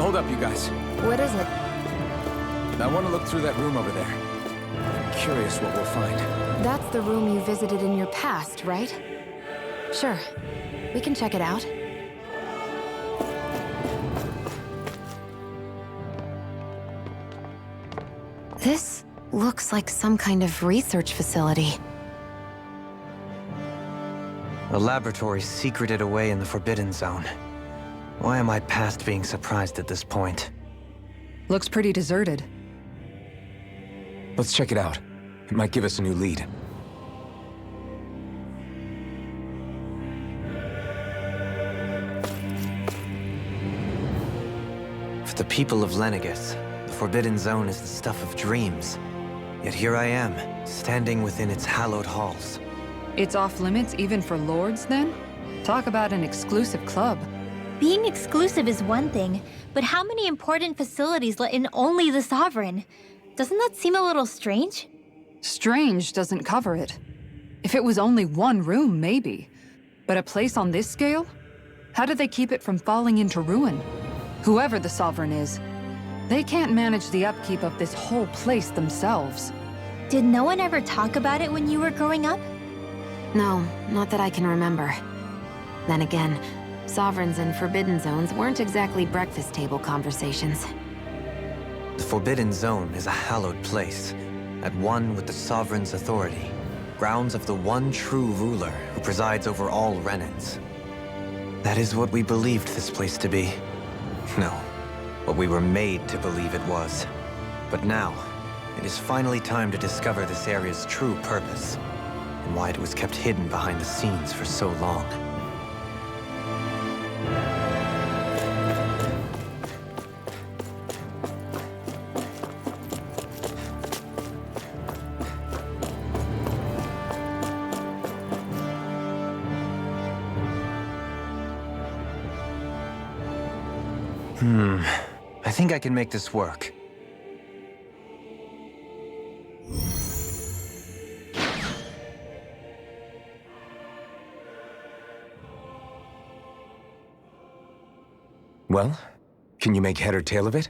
Hold up, you guys. What is it? I want to look through that room over there. I'm curious what we'll find. That's the room you visited in your past, right? Sure. We can check it out. This looks like some kind of research facility. A laboratory secreted away in the Forbidden Zone. Why am I past being surprised at this point? Looks pretty deserted. Let's check it out. It might give us a new lead. For the people of Lenegis, the Forbidden Zone is the stuff of dreams. Yet here I am, standing within its hallowed halls. It's off limits even for lords, then? Talk about an exclusive club. Being exclusive is one thing, but how many important facilities let in only the Sovereign? Doesn't that seem a little strange? Strange doesn't cover it. If it was only one room, maybe. But a place on this scale? How do they keep it from falling into ruin? Whoever the Sovereign is, they can't manage the upkeep of this whole place themselves. Did no one ever talk about it when you were growing up? No, not that I can remember. Then again, Sovereigns and Forbidden Zones weren't exactly breakfast table conversations. The Forbidden Zone is a hallowed place, at one with the Sovereign's authority, grounds of the one true ruler who presides over all Renans. That is what we believed this place to be. No, what we were made to believe it was. But now, it is finally time to discover this area's true purpose, and why it was kept hidden behind the scenes for so long. I think I can make this work. Well, can you make head or tail of it?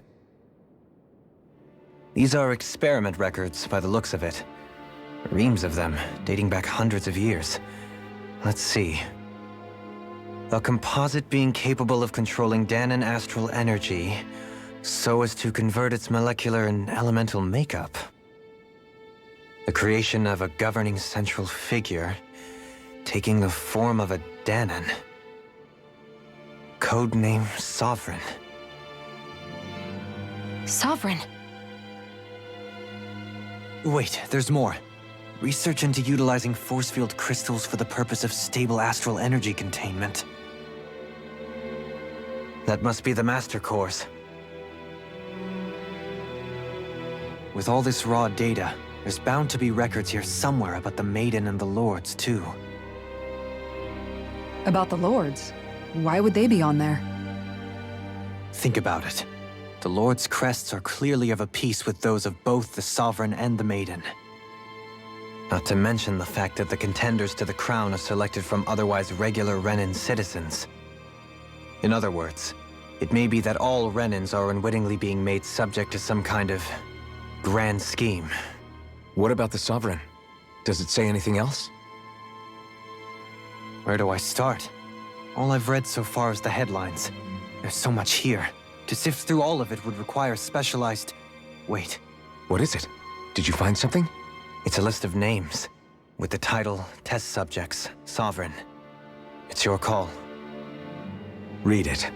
These are experiment records by the looks of it. Reams of them, dating back hundreds of years. Let's see. A composite being capable of controlling Dahnan astral energy so as to convert its molecular and elemental makeup. The creation of a governing central figure, taking the form of a Dahnan. Codename Sovereign. Sovereign? Wait, there's more. Research into utilizing force field crystals for the purpose of stable astral energy containment. That must be the Master Cores. With all this raw data, there's bound to be records here somewhere about the Maiden and the Lords, too. About the lords? Why would they be on there? Think about it. The Lord's crests are clearly of a piece with those of both the Sovereign and the Maiden. Not to mention the fact that the contenders to the crown are selected from otherwise regular Renan citizens. In other words, it may be that all Renans are unwittingly being made subject to some kind of grand scheme. What about the Sovereign? Does it say anything else? Where do I start? All I've read so far is the headlines. There's so much here. To sift through all of it would require specialized... Wait. What is it? Did you find something? It's a list of names, with the title Test Subjects, Sovereign. It's your call. Read it.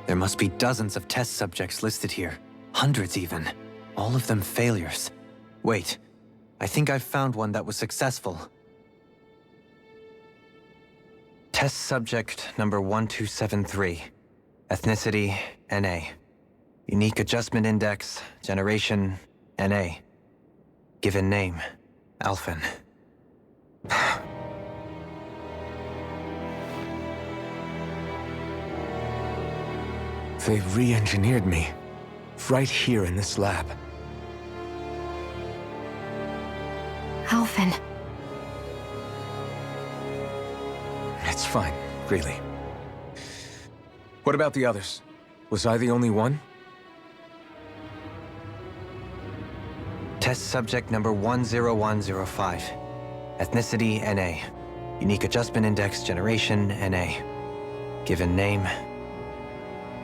There must be dozens of test subjects listed here. Hundreds even. All of them failures. Wait, I think I've found one that was successful. Test subject number 1273. Ethnicity, NA. Unique adjustment index, generation, NA. Given name, Alphen. They've re-engineered me. Right here in this lab. Alphen. It's fine, really. What about the others? Was I the only one? Test subject number 10105. Ethnicity, NA. Unique Adjustment Index generation, NA. Given name,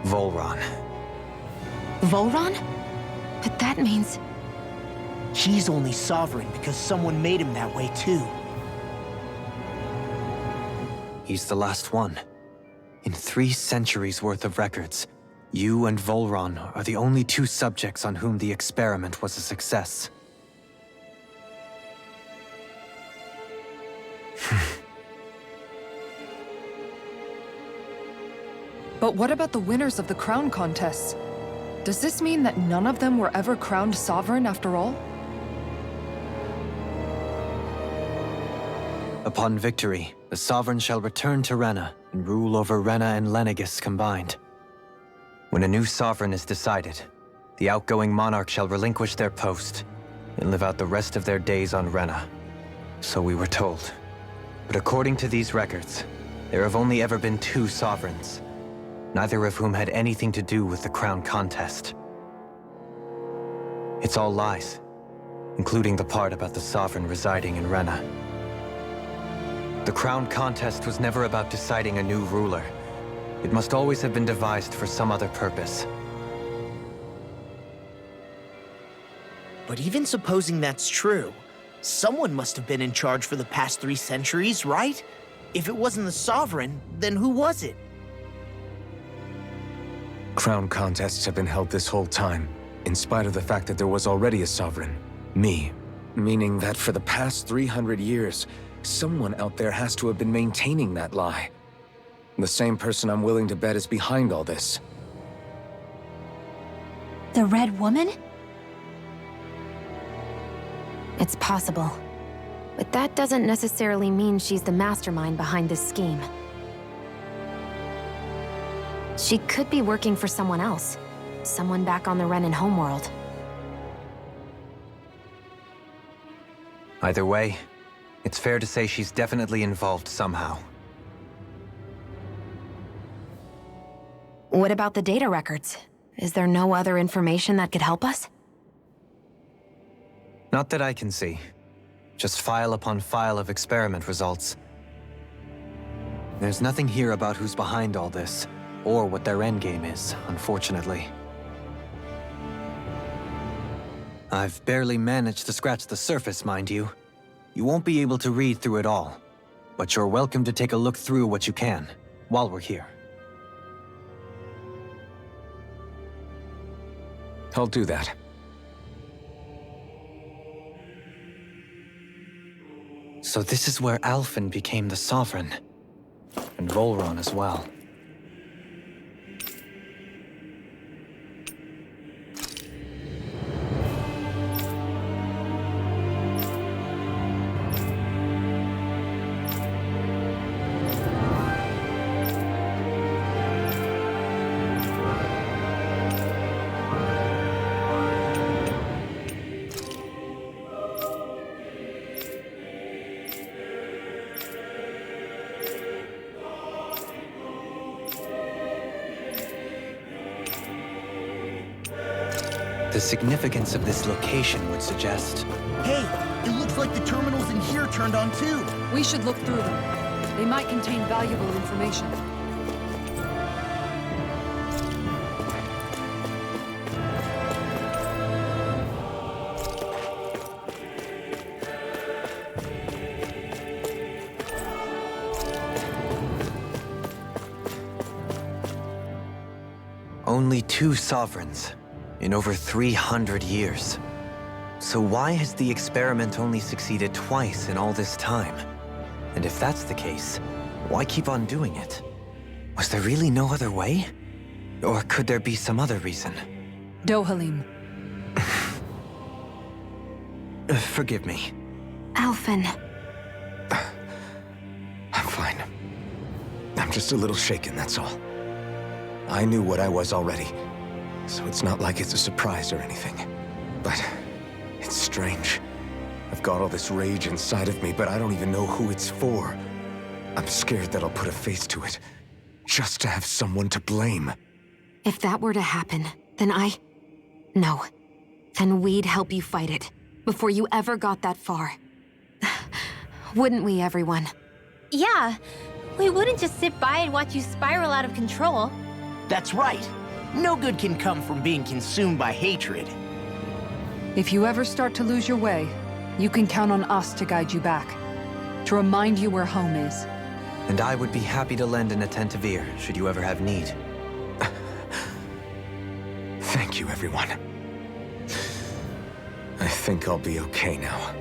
Volron. Volron? But that means... He's only sovereign because someone made him that way too. He's the last one. In 3 centuries worth of records, you and Volron are the only 2 subjects on whom the experiment was a success. But what about the winners of the crown contests? Does this mean that none of them were ever crowned sovereign after all? Upon victory, the Sovereign shall return to Rena and rule over Rena and Lenegis combined. When a new Sovereign is decided, the outgoing monarch shall relinquish their post and live out the rest of their days on Rena. So we were told. But according to these records, there have only ever been 2 Sovereigns, neither of whom had anything to do with the crown contest. It's all lies, including the part about the Sovereign residing in Rena. The crown contest was never about deciding a new ruler. It must always have been devised for some other purpose. But even supposing that's true, someone must have been in charge for the past 3 centuries, right? If it wasn't the Sovereign, then who was it? Crown contests have been held this whole time, in spite of the fact that there was already a Sovereign. Me. Meaning that for the past 300 years, someone out there has to have been maintaining that lie. The same person I'm willing to bet is behind all this. The Red Woman? It's possible. But that doesn't necessarily mean she's the mastermind behind this scheme. She could be working for someone else. Someone back on the Renan homeworld. Either way, it's fair to say she's definitely involved somehow. What about the data records? Is there no other information that could help us? Not that I can see. Just file upon file of experiment results. There's nothing here about who's behind all this, or what their endgame is, unfortunately. I've barely managed to scratch the surface, mind you. You won't be able to read through it all, but you're welcome to take a look through what you can, while we're here. I'll do that. So this is where Alphen became the Sovereign, and Volron as well. The significance of this location would suggest... Hey, it looks like the terminals in here turned on too. We should look through them. They might contain valuable information. Only 2 Sovereigns in over 300 years. So why has the experiment only succeeded twice in all this time? And if that's the case, why keep on doing it? Was there really no other way? Or could there be some other reason? Dohalim. Forgive me. Alphen. I'm fine. I'm just a little shaken, that's all. I knew what I was already, so it's not like it's a surprise or anything. But it's strange. I've got all this rage inside of me, but I don't even know who it's for. I'm scared that I'll put a face to it. just to have someone to blame. If that were to happen, then No. Then we'd help you fight it, before you ever got that far. Wouldn't we, everyone? Yeah, we wouldn't just sit by and watch you spiral out of control. That's right. No good can come from being consumed by hatred. If you ever start to lose your way, you can count on us to guide you back. To remind you where home is. And I would be happy to lend an attentive ear, should you ever have need. Thank you, everyone. I think I'll be okay now.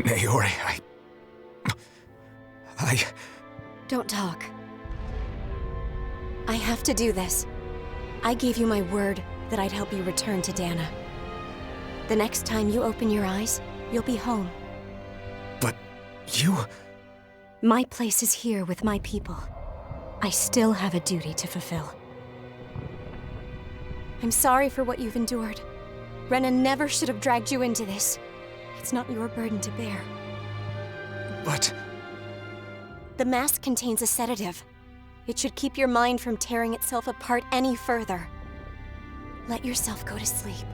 Naori, Don't talk. I have to do this. I gave you my word that I'd help you return to Dana. The next time you open your eyes, you'll be home. But you... My place is here with my people. I still have a duty to fulfill. I'm sorry for what you've endured. Renan never should have dragged you into this. It's not your burden to bear. But... The mask contains a sedative. It should keep your mind from tearing itself apart any further. Let yourself go to sleep.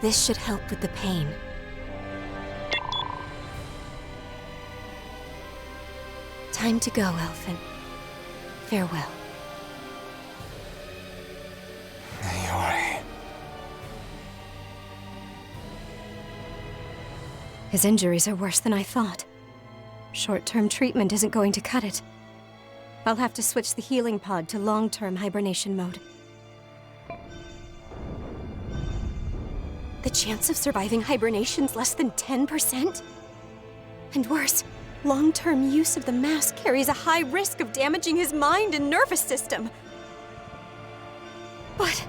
This should help with the pain. Time to go, Elfin. Farewell. Naori... His injuries are worse than I thought. Short-term treatment isn't going to cut it. I'll have to switch the healing pod to long-term hibernation mode. The chance of surviving hibernation's less than 10%? And worse, long-term use of the mask carries a high risk of damaging his mind and nervous system. But...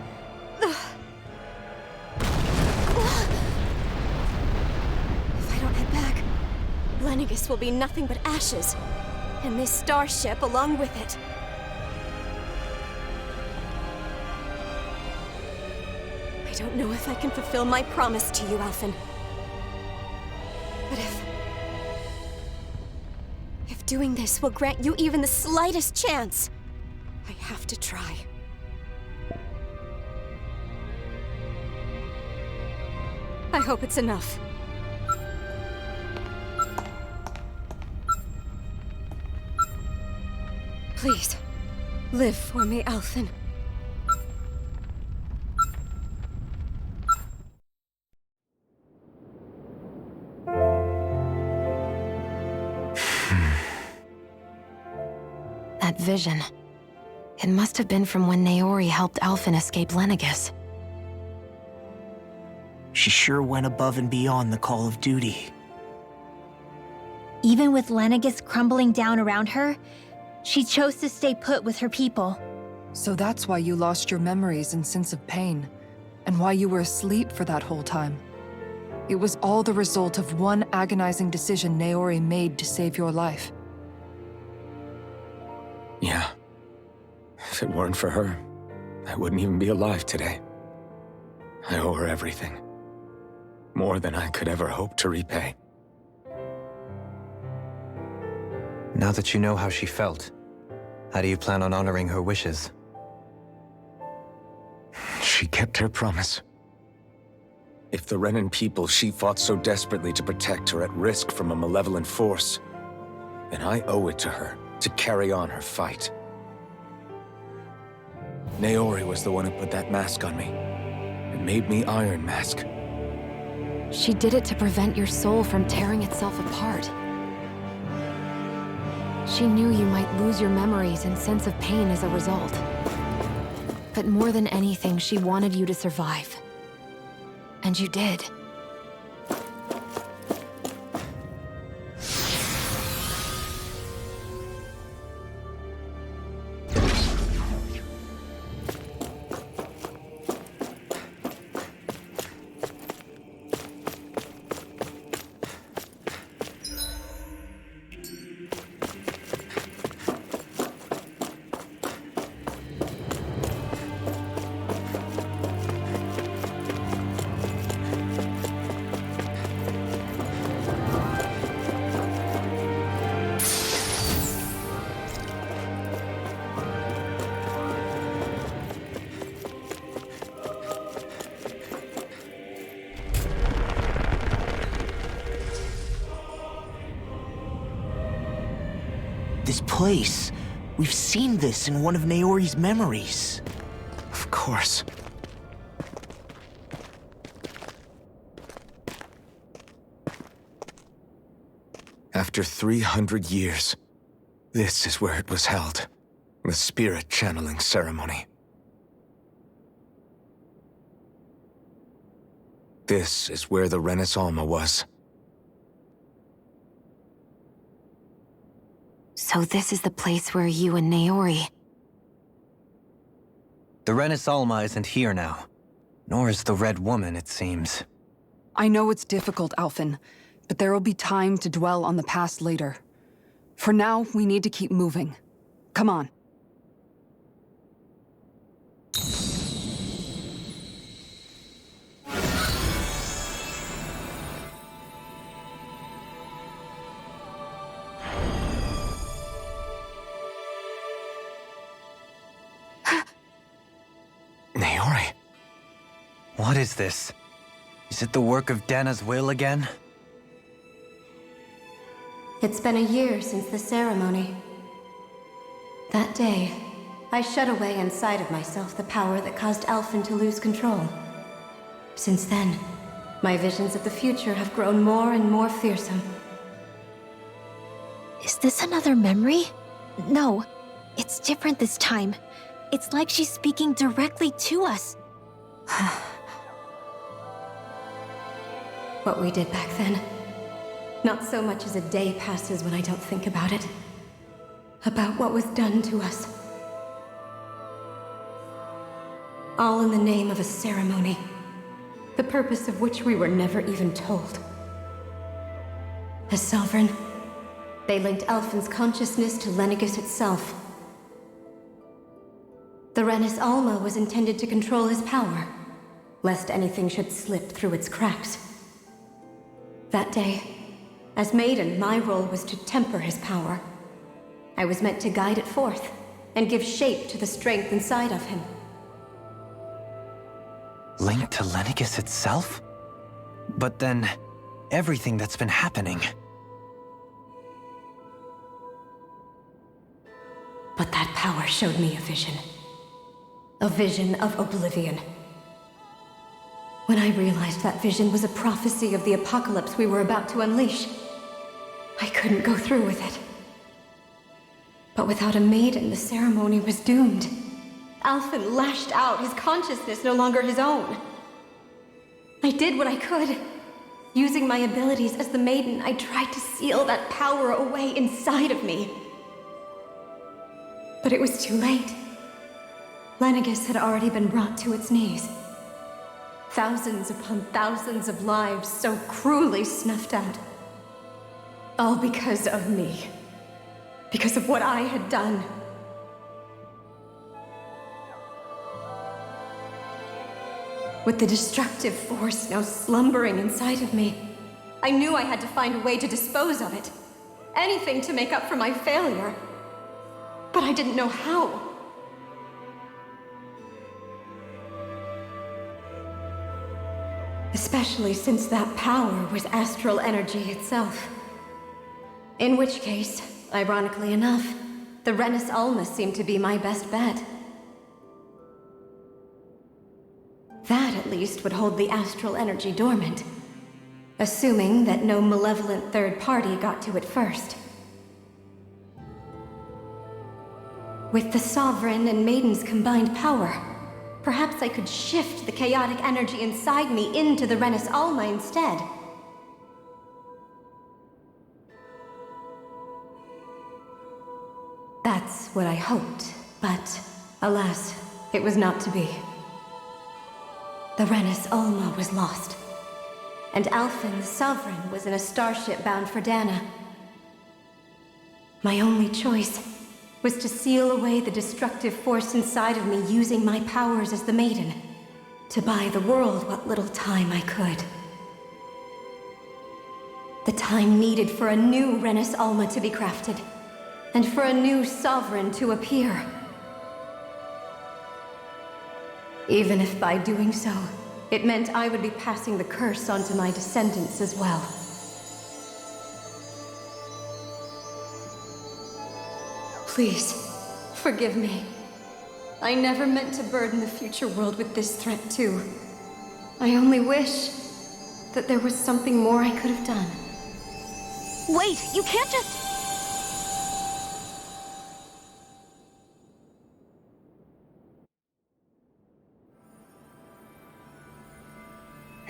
If I don't head back, Lenegis will be nothing but ashes, and this starship along with it. I don't know if I can fulfill my promise to you, Alphen. But if doing this will grant you even the slightest chance, I have to try. I hope it's enough. Please, live for me, Alphen. That vision. It must have been from when Naori helped Alphen escape Lenegis. She sure went above and beyond the call of duty. Even with Lenegis crumbling down around her, she chose to stay put with her people. So that's why you lost your memories and sense of pain, and why you were asleep for that whole time. It was all the result of one agonizing decision Naori made to save your life. Yeah. If it weren't for her, I wouldn't even be alive today. I owe her everything. More than I could ever hope to repay. Now that you know how she felt, how do you plan on honoring her wishes? She kept her promise. If the Renan people she fought so desperately to protect are at risk from a malevolent force, then I owe it to her to carry on her fight. Naori was the one who put that mask on me, and made me Iron Mask. She did it to prevent your soul from tearing itself apart. She knew you might lose your memories and sense of pain as a result. But more than anything, she wanted you to survive. And you did. This place. We've seen this in one of Naori's memories. Of course. After 300 years, this is where it was held. The spirit channeling ceremony. This is where the Renis Alma was. So this is the place where you and Naori... The Renis Alma isn't here now. Nor is the Red Woman, it seems. I know it's difficult, Alphen, but there will be time to dwell on the past later. For now, we need to keep moving. Come on. Naori. What is this? Is it the work of Dana's will again? It's been a year since the ceremony. That day, I shut away inside of myself the power that caused Alphen to lose control. Since then, my visions of the future have grown more and more fearsome. Is this another memory? No, it's different this time. It's like she's speaking directly to us. What we did back then. Not so much as a day passes when I don't think about it. About what was done to us. All in the name of a ceremony. The purpose of which we were never even told. As Sovereign, they linked Alphen's consciousness to Lenegis itself. The Renis Alma was intended to control his power, lest anything should slip through its cracks. That day, as Maiden, my role was to temper his power. I was meant to guide it forth, and give shape to the strength inside of him. Linked to Lenegis itself? But then, everything that's been happening... But that power showed me a vision. A vision of oblivion. When I realized that vision was a prophecy of the apocalypse we were about to unleash, I couldn't go through with it. But without a maiden, the ceremony was doomed. Alphen lashed out, his consciousness no longer his own. I did what I could. Using my abilities as the maiden, I tried to seal that power away inside of me. But it was too late. Lenegis had already been brought to its knees. Thousands upon thousands of lives so cruelly snuffed out. All because of me. Because of what I had done. With the destructive force now slumbering inside of me, I knew I had to find a way to dispose of it. Anything to make up for my failure. But I didn't know how. Especially since that power was astral energy itself. In which case, ironically enough, the Renis Alma seemed to be my best bet. That, at least, would hold the astral energy dormant. Assuming that no malevolent third party got to it first. With the Sovereign and Maiden's combined power, perhaps I could shift the chaotic energy inside me into the Renis Alma instead. That's what I hoped, but alas, it was not to be. The Renis Alma was lost, and Alphen, the Sovereign, was in a starship bound for Dana. My only choice was to seal away the destructive force inside of me using my powers as the Maiden, to buy the world what little time I could. The time needed for a new Renis Alma to be crafted, and for a new Sovereign to appear. Even if by doing so, it meant I would be passing the curse on to my descendants as well. Please, forgive me. I never meant to burden the future world with this threat too. I only wish that there was something more I could have done. Wait, you can't just...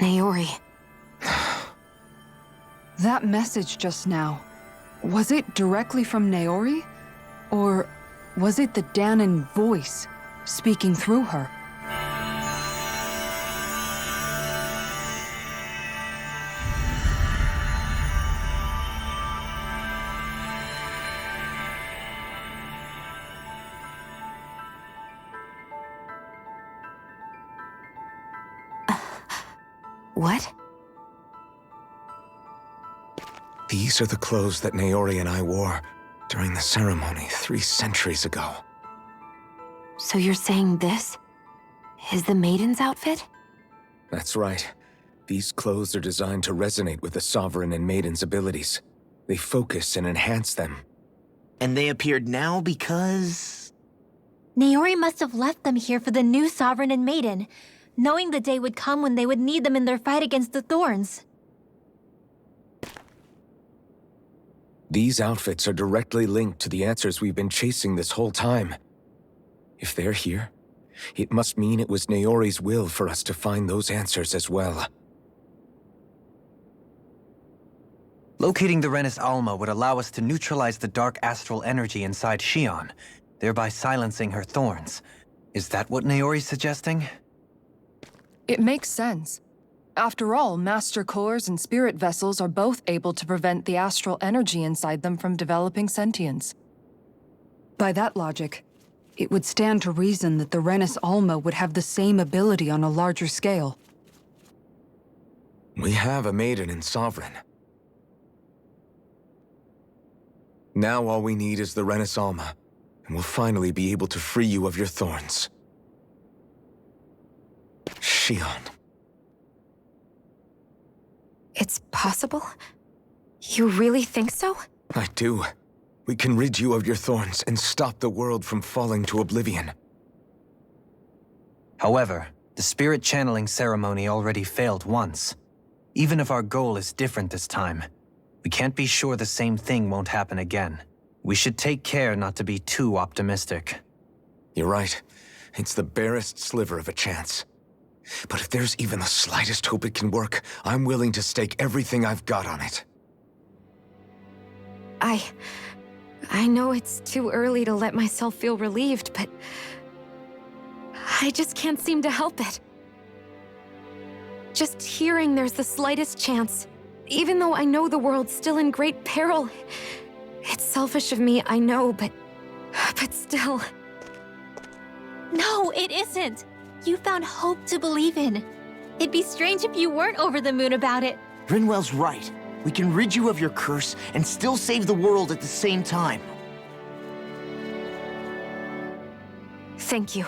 Naori. That message just now, was it directly from Naori? Or was it the Dahnan voice speaking through her? What? These are the clothes that Naori and I wore during the ceremony 3 centuries ago. So you're saying this is the Maiden's outfit? That's right. These clothes are designed to resonate with the Sovereign and Maiden's abilities. They focus and enhance them. And they appeared now because... Naori must have left them here for the new Sovereign and Maiden, knowing the day would come when they would need them in their fight against the Thorns. These outfits are directly linked to the answers we've been chasing this whole time. If they're here, it must mean it was Naori's will for us to find those answers as well. Locating the Renis Alma would allow us to neutralize the dark astral energy inside Shion, thereby silencing her thorns. Is that what Naori's suggesting? It makes sense. After all, Master Cores and Spirit Vessels are both able to prevent the astral energy inside them from developing sentience. By that logic, it would stand to reason that the Renis Alma would have the same ability on a larger scale. We have a Maiden and Sovereign. Now all we need is the Renis Alma, and we'll finally be able to free you of your thorns. Shion. It's possible? You really think so? I do. We can rid you of your thorns and stop the world from falling to oblivion. However, the spirit channeling ceremony already failed once. Even if our goal is different this time, we can't be sure the same thing won't happen again. We should take care not to be too optimistic. You're right. It's the barest sliver of a chance. But if there's even the slightest hope it can work, I'm willing to stake everything I've got on it. I know it's too early to let myself feel relieved, but I just can't seem to help it. Just hearing there's the slightest chance, even though I know the world's still in great peril. It's selfish of me, I know, but still. No, it isn't. You found hope to believe in. It'd be strange if you weren't over the moon about it. Rinwell's right. We can rid you of your curse and still save the world at the same time. Thank you.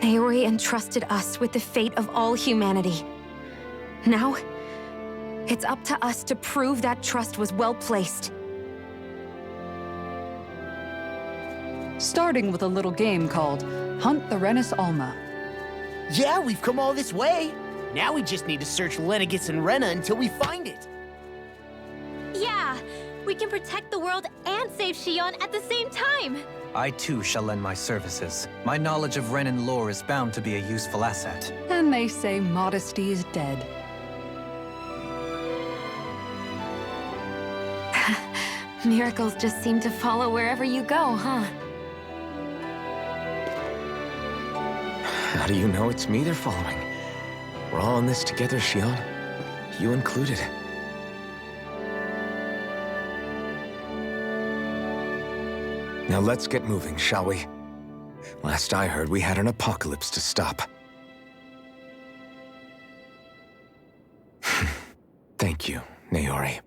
Naori entrusted us with the fate of all humanity. Now, it's up to us to prove that trust was well placed. Starting with a little game called Hunt the Renis Alma. Yeah, we've come all this way. Now we just need to search Lenegis and Rena until we find it. Yeah, we can protect the world and save Shion at the same time. I too shall lend my services. My knowledge of Renan lore is bound to be a useful asset. And they say modesty is dead. Miracles just seem to follow wherever you go, huh? How do you know it's me they're following? We're all in this together, Shion. You included. Now let's get moving, shall we? Last I heard, we had an apocalypse to stop. Thank you, Naori.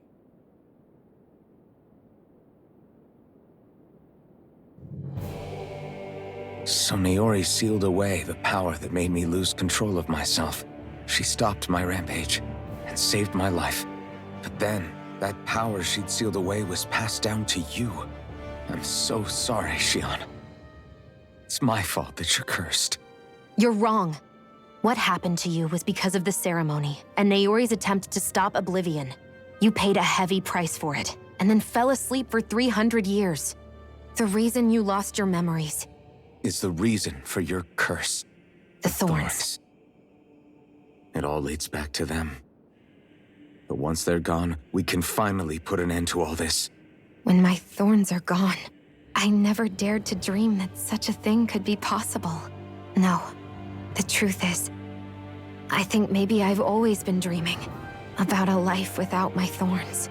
So Naori sealed away the power that made me lose control of myself. She stopped my rampage and saved my life. But then, that power she'd sealed away was passed down to you. I'm so sorry, Shion. It's my fault that you're cursed. You're wrong. What happened to you was because of the ceremony and Naori's attempt to stop Oblivion. You paid a heavy price for it, and then fell asleep for 300 years. The reason you lost your memories Is the reason for your curse. The thorns. It all leads back to them. But once they're gone, we can finally put an end to all this. When my thorns are gone, I never dared to dream that such a thing could be possible. No, the truth is, I think maybe I've always been dreaming about a life without my thorns.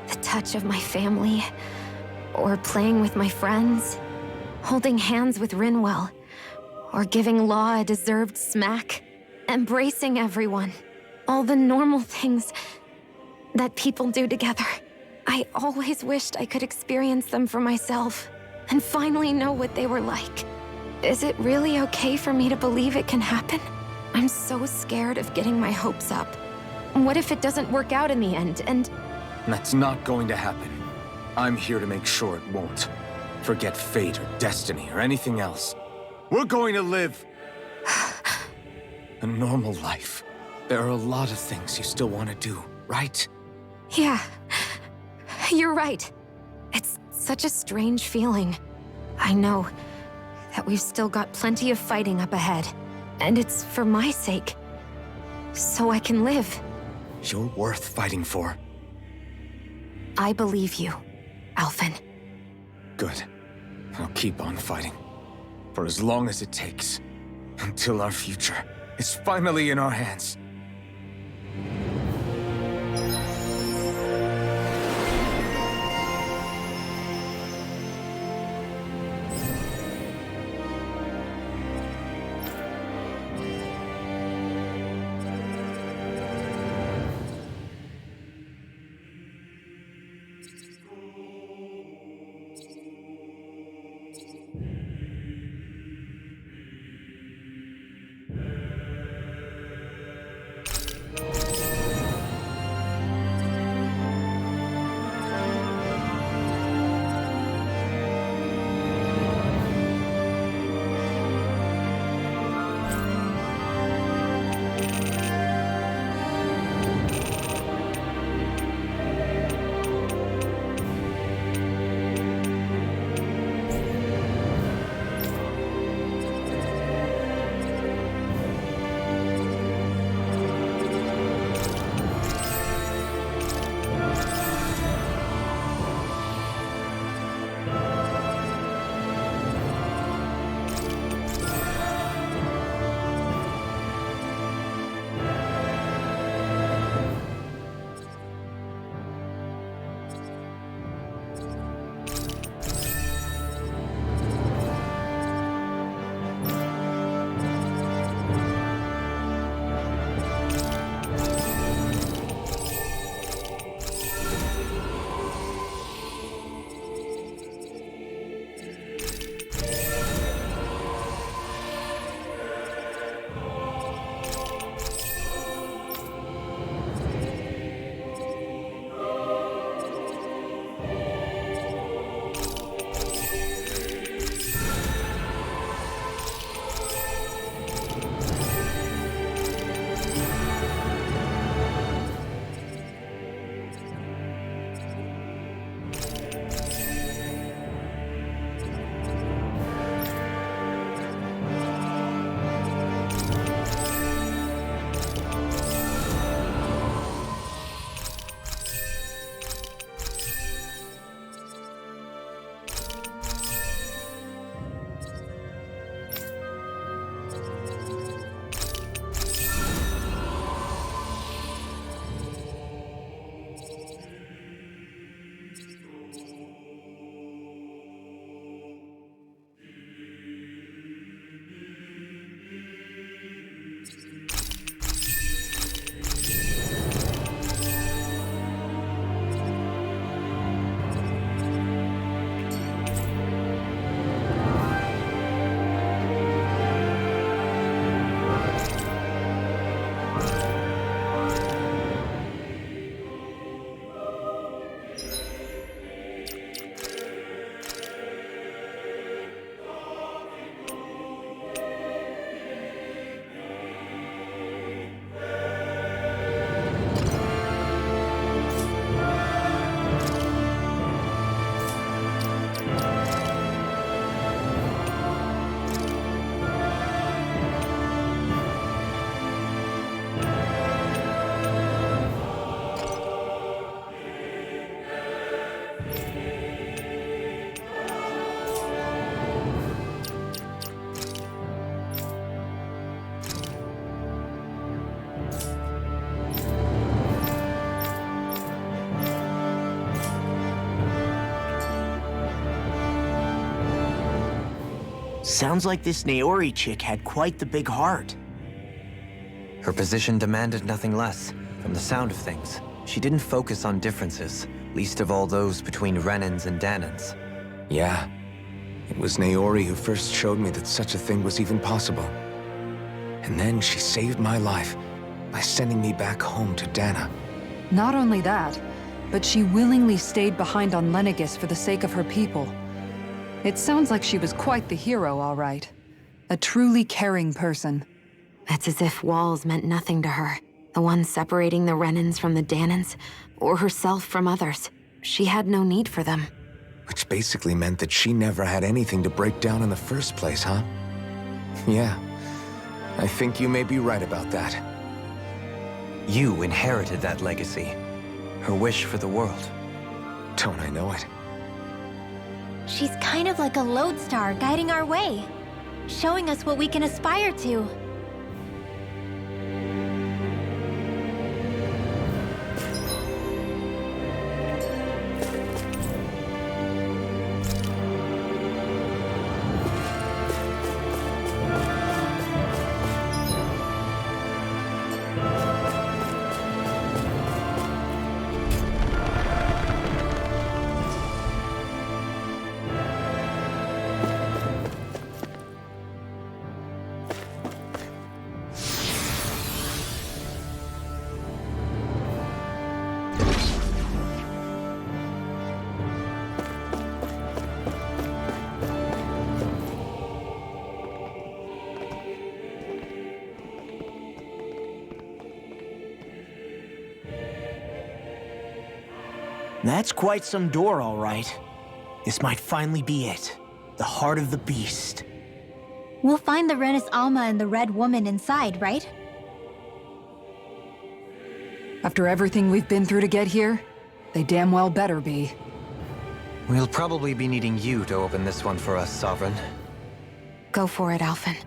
The touch of my family, or playing with my friends, holding hands with Rinwell, or giving Law a deserved smack, embracing everyone. All the normal things that people do together. I always wished I could experience them for myself, and finally know what they were like. Is it really okay for me to believe it can happen? I'm so scared of getting my hopes up. What if it doesn't work out in the end, and... That's not going to happen. I'm here to make sure it won't. Forget fate or destiny or anything else. We're going to live a normal life. There are a lot of things you still want to do, right? Yeah, you're right. It's such a strange feeling. I know that we've still got plenty of fighting up ahead, and it's for my sake, so I can live. You're worth fighting for. I believe you, Alphen. Good. I'll keep on fighting. For as long as it takes. Until our future is finally in our hands. Sounds like this Naori chick had quite the big heart. Her position demanded nothing less. From the sound of things, she didn't focus on differences, least of all those between Renans and Danans. Yeah. It was Naori who first showed me that such a thing was even possible. And then she saved my life by sending me back home to Dana. Not only that, but she willingly stayed behind on Lenegis for the sake of her people. It sounds like she was quite the hero, all right. A truly caring person. It's as if walls meant nothing to her. The ones separating the Renans from the Danans, or herself from others. She had no need for them. Which basically meant that she never had anything to break down in the first place, huh? Yeah. I think you may be right about that. You inherited that legacy. Her wish for the world. Don't I know it? She's kind of like a lodestar guiding our way, showing us what we can aspire to. That's quite some door, all right. This might finally be it. The heart of the beast. We'll find the Renis Alma and the Red Woman inside, right? After everything we've been through to get here, they damn well better be. We'll probably be needing you to open this one for us, Sovereign. Go for it, Alphen.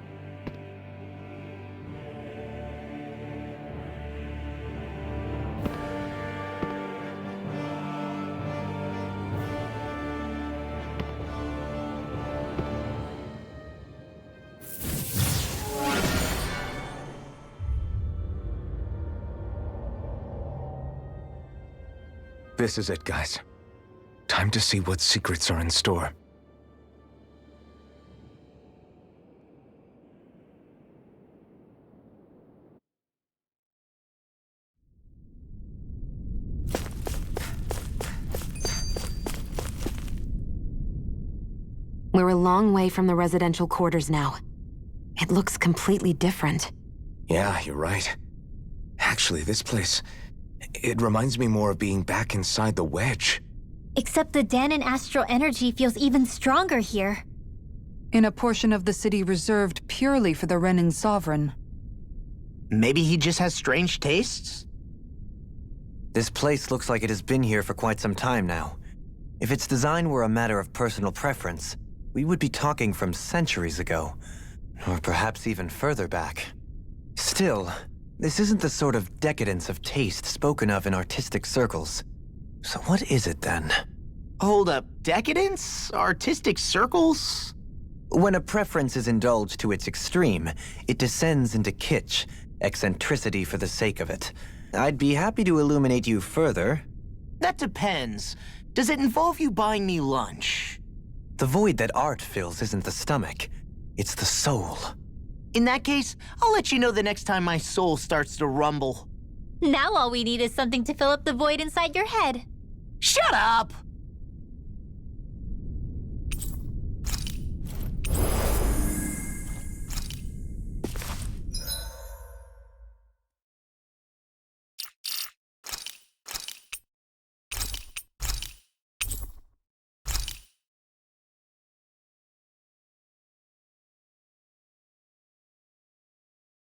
This is it, guys. Time to see what secrets are in store. We're a long way from the residential quarters now. It looks completely different. Yeah, you're right. Actually, this place... it reminds me more of being back inside the Wedge. Except the Danan astral energy feels even stronger here. In a portion of the city reserved purely for the Renan Sovereign. Maybe he just has strange tastes? This place looks like it has been here for quite some time now. If its design were a matter of personal preference, we would be talking from centuries ago. Or perhaps even further back. Still, this isn't the sort of decadence of taste spoken of in artistic circles. So what is it then? Hold up, decadence? Artistic circles? When a preference is indulged to its extreme, it descends into kitsch, eccentricity for the sake of it. I'd be happy to illuminate you further. That depends. Does it involve you buying me lunch? The void that art fills isn't the stomach, it's the soul. In that case, I'll let you know the next time my soul starts to rumble. Now all we need is something to fill up the void inside your head. Shut up!